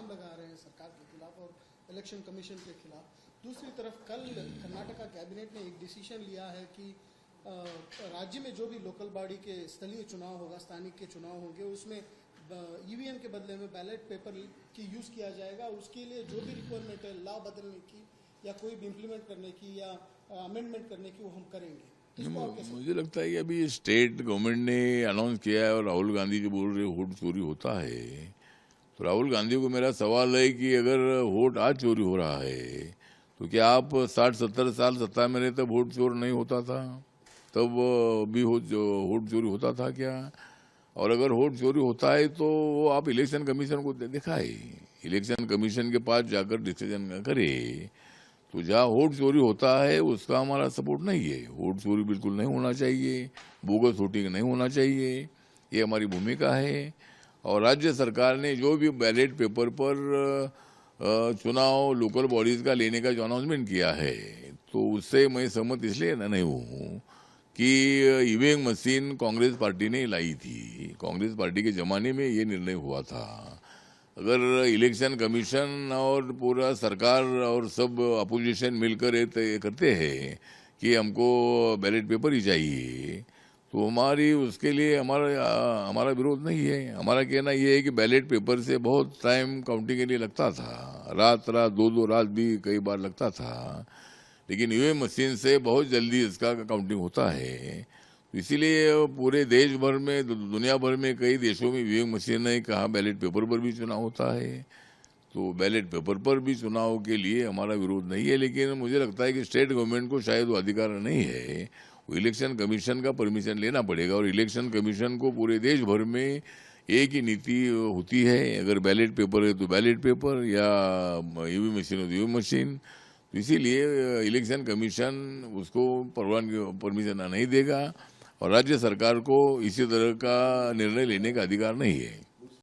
इल्ज़ाम लगा रहे हैं सरकार के खिलाफ और इलेक्शन कमीशन के खिलाफ। दूसरी तरफ कल कर्नाटका कैबिनेट ने एक डिसीजन लिया है कि राज्य में जो भी लोकल बॉडी के स्थलीय चुनाव होगा, स्थानिक के चुनाव होंगे, उसमें ईवीएम के बदले में बैलेट पेपर की यूज़ किया जाएगा। उसके लिए जो भी रिक्वायरमेंट है लॉ बदलने की या कोई भी इम्प्लीमेंट करने की या अमेंडमेंट करने की, वो हम करेंगे। मुझे लगता है कि अभी स्टेट गवर्नमेंट ने अनाउंस किया है और राहुल गांधी जो बोल रहे वोट चोरी होता है, तो राहुल गांधी को मेरा सवाल है कि अगर वोट आज चोरी हो रहा है तो क्या आप 60-70 साल सत्ता में रहे तब वोट चोर नहीं होता था? तब भी वोट चोरी होता था क्या? और अगर वोट चोरी होता है तो वो आप इलेक्शन कमीशन को दिखाए, इलेक्शन कमीशन के पास जाकर डिसीजन करे। तो जहाँ वोट चोरी होता है उसका हमारा सपोर्ट नहीं है। वोट चोरी बिल्कुल नहीं होना चाहिए, बोगस वोटिंग नहीं होना चाहिए, ये हमारी भूमिका है। और राज्य सरकार ने जो भी बैलेट पेपर पर चुनाव लोकल बॉडीज का लेने का जो अनाउंसमेंट किया है, तो उससे मैं सहमत इसलिए नहीं हूँ कि ईवीएम मशीन कांग्रेस पार्टी ने लाई थी। कांग्रेस पार्टी के जमाने में ये निर्णय हुआ था। अगर इलेक्शन कमीशन और पूरा सरकार और सब अपोजिशन मिलकर ये करते हैं कि हमको बैलेट पेपर ही चाहिए, तो हमारी उसके लिए हमारा विरोध नहीं है। हमारा कहना ये है कि बैलेट पेपर से बहुत टाइम काउंटिंग के लिए लगता था, रात 2 रात भी कई बार लगता था, लेकिन ईवीएम मशीन से बहुत जल्दी इसका काउंटिंग होता है। इसीलिए पूरे देश भर में, दुनिया भर में कई देशों में ईवीएम मशीन है, कहाँ बैलेट पेपर पर भी चुनाव होता है। तो बैलेट पेपर पर भी चुनाव के लिए हमारा विरोध नहीं है, लेकिन मुझे लगता है कि स्टेट गवर्नमेंट को शायद वो अधिकार नहीं है, वो इलेक्शन कमीशन का परमिशन लेना पड़ेगा। और इलेक्शन कमीशन को पूरे देश भर में एक ही नीति होती है, अगर बैलेट पेपर है तो बैलेट पेपर, या ईवीएम मशीन है तो ईवीएम मशीन। तो इसीलिए इलेक्शन कमीशन उसको परमिशन नहीं देगा और राज्य सरकार को इसी तरह का निर्णय लेने का अधिकार नहीं है।